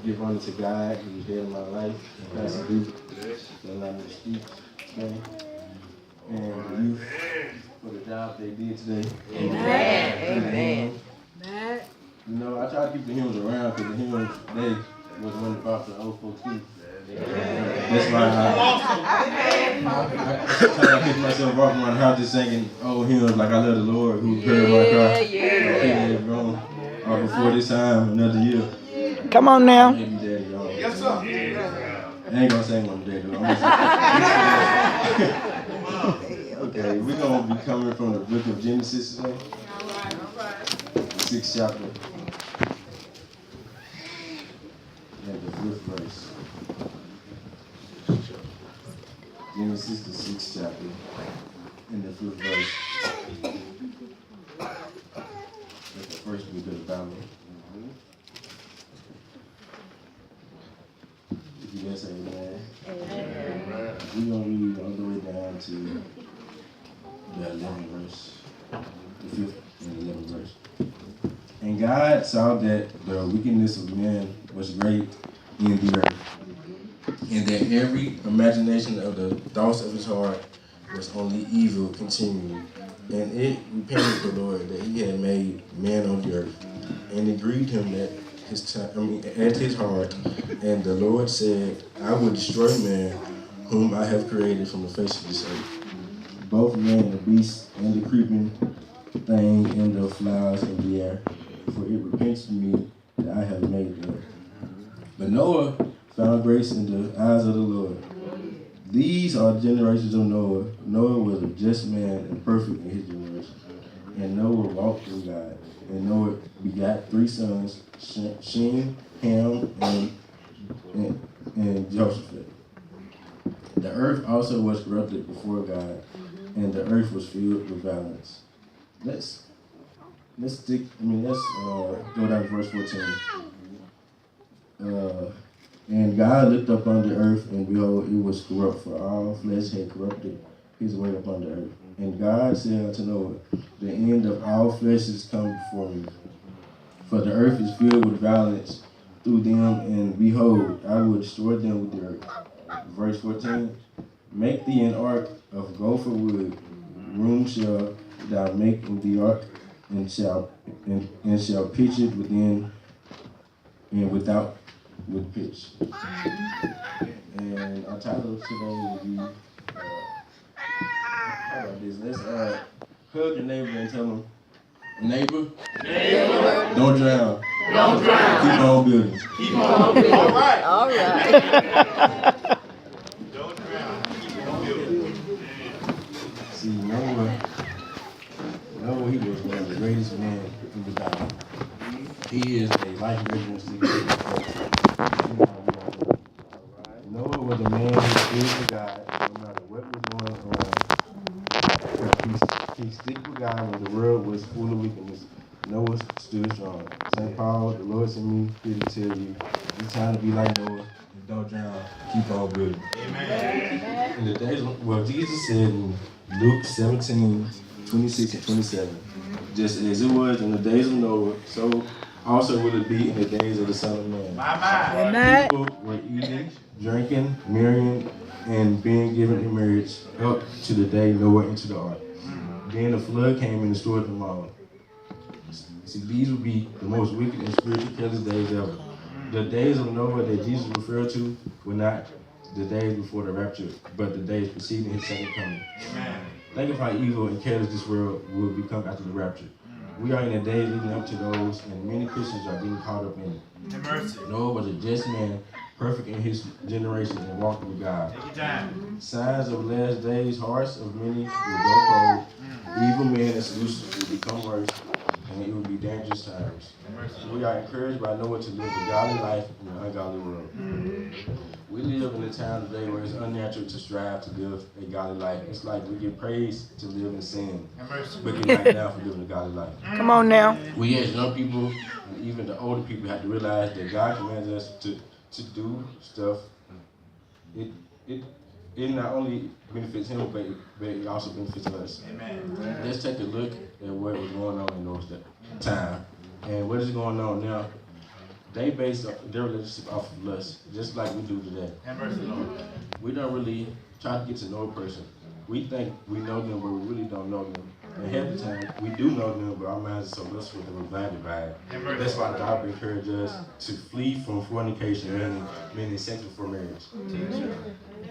give honor to God, who's head of my life, and Pastor Duke, that allowed me to speak today, and the youth for the job they did today. Amen. Amen. Amen. You know, I try to keep the hymns around because the hymns today was one about the old folks too. That's why I try to pick myself off around the house just singing old hymns like I love the Lord who heard my cry. Before this time, another year. Come on now. Maybe daddy, y'all. Yes, sir. I ain't gonna sing one today, though. Okay, we're gonna be coming from the book of Genesis today. The 6th chapter. And the 5th verse. Genesis, the 6th chapter. And the 5th verse. That's the first book of the Bible. If you guys say amen. Amen. We're going to read all the way down to the 11th verse. The 5th and 11th verse. And God saw that the wickedness of man was great in the earth, and that every imagination of the thoughts of his heart was only evil continually. And it repented the Lord that he had made man on the earth, and it grieved him at his heart. And the Lord said, I will destroy man, whom I have created from the face of this earth, both man and the beast, and the creeping thing, and the flowers of the air. For it repents to me that I have made them. But Noah found grace in the eyes of the Lord. These are the generations of Noah. Noah was a just man and perfect in his generation. And Noah walked with God. And Noah begot 3 sons, Shem, Ham, and Joshaphat. The earth also was corrupted before God, and the earth was filled with violence. Let's go down to verse 14. And God looked up on the earth, and behold, it was corrupt, for all flesh had corrupted his way upon the earth. And God said unto Noah, the end of all flesh is come before me, for the earth is filled with violence through them, and behold, I will destroy them with the earth. Verse 14, make thee an ark of gopher wood, room shall thou make in the ark, and shall pitch it within and without with pitch. And our title today will be, how about this? Let's hug your neighbor and tell them, neighbor, don't drown. Don't drown. Keep on building. Keep on building. All right. All right. Don't drown. Keep on building. See, Noah, he was one of the greatest men in the Bible. He is a life reference to Noah was a man who stood for God no matter what was going on. He stood for God when the world was full of wickedness. Noah stood strong. St. Paul, the Lord sent me here to tell you, it's time to be like Noah and don't drown. Keep on building. Amen. In the days, Jesus said in Luke 17, 26 and 27, just as it was in the days of Noah, so also will it be in the days of the Son of Man. Amen. People were eating, drinking, marrying, and being given in marriage up to the day Noah entered the ark. Then the flood came and destroyed them all. See, these would be the most wicked and spiritually careless days ever. The days of Noah that Jesus referred to were not the days before the rapture, but the days preceding his second coming. Think of how evil and careless this world will become after the rapture. We are in the days leading up to those, and many Christians are getting caught up in it. Noah was a just man, perfect in his generation, and walking with God. Signs of last days, hearts of many will go cold. Evil men and solutions will become worse, and it will be dangerous times. We are encouraged by Noah to live a godly life in an ungodly world. We live in a time today where it's unnatural to strive to live a godly life. It's like we get praised to live in sin, but get knocked down for living a godly life. Come on now. We as young people, and even the older people, have to realize that God commands us to do stuff. It not only benefits him, but it also benefits us. Amen. Let's take a look at what was going on in those time. And what is going on now? they base their relationship off of lust, just like we do today. Have mercy, Lord. We don't really try to get to know a person. We think we know them, but we really don't know them. And half the time, we do know them, but our minds are so lustful that we're blinded by it. That's why the Bible encourages us to flee from fornication, meaning sex before marriage.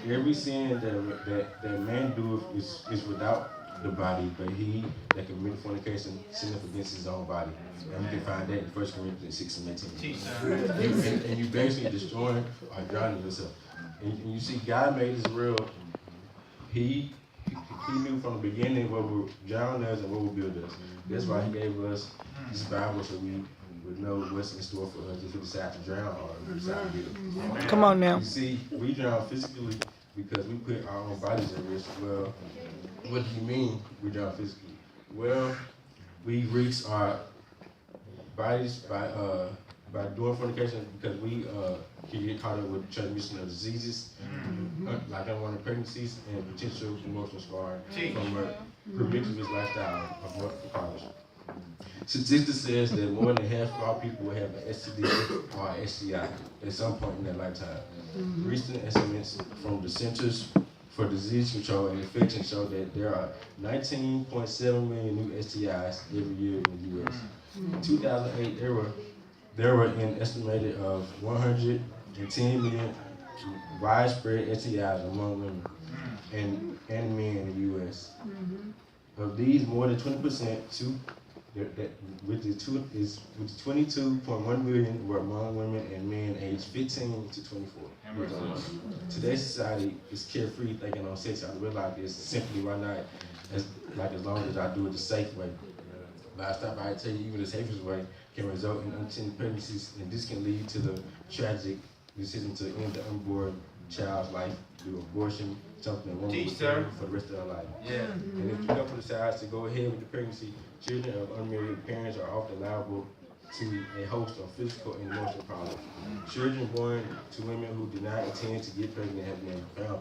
Every sin that man doeth is without the body, but he that commits fornication sinneth against his own body. And you can find that in 1 Corinthians 6 and 18. And you basically destroying or drowning yourself. And you see, God made this world. He knew from the beginning what would drown us and what would build us. That's why he gave us this Bible so we would know what's in store for us if we decide to drown or if we decide to build. Come on now. You see, we drown physically because we put our own bodies at risk. Well, what do you mean we drown physically? Well, we risk our bodies by doing fornication because we can get caught up with transmission of diseases, like unwanted pregnancies and potential emotional scarring from a promiscuous lifestyle of multiple partners. Statistics says that more than half of all people will have an STD or an STI at some point in their lifetime. Recent estimates from the Centers for Disease Control and Infection show that there are 19.7 million new STIs every year in the U.S. In 2008, there were an estimated of 110 million widespread STIs among women and men in the U.S. Of these, more than 20%, which is 22.1 million, were among women and men aged 15 to 24 years old. Today's society is carefree thinking on sex. I realize this simply why not as long as I do it the safe way. But I stop by to tell you, even the safest way can result in unintended pregnancies, and this can lead to the tragic decision to end the unborn child's life through abortion, something that woman will do for the rest of their life. And if the couple decides to go ahead with the pregnancy, children of unmarried parents are often liable to a host of physical and emotional problems. Children born to women who did not intend to get pregnant have been found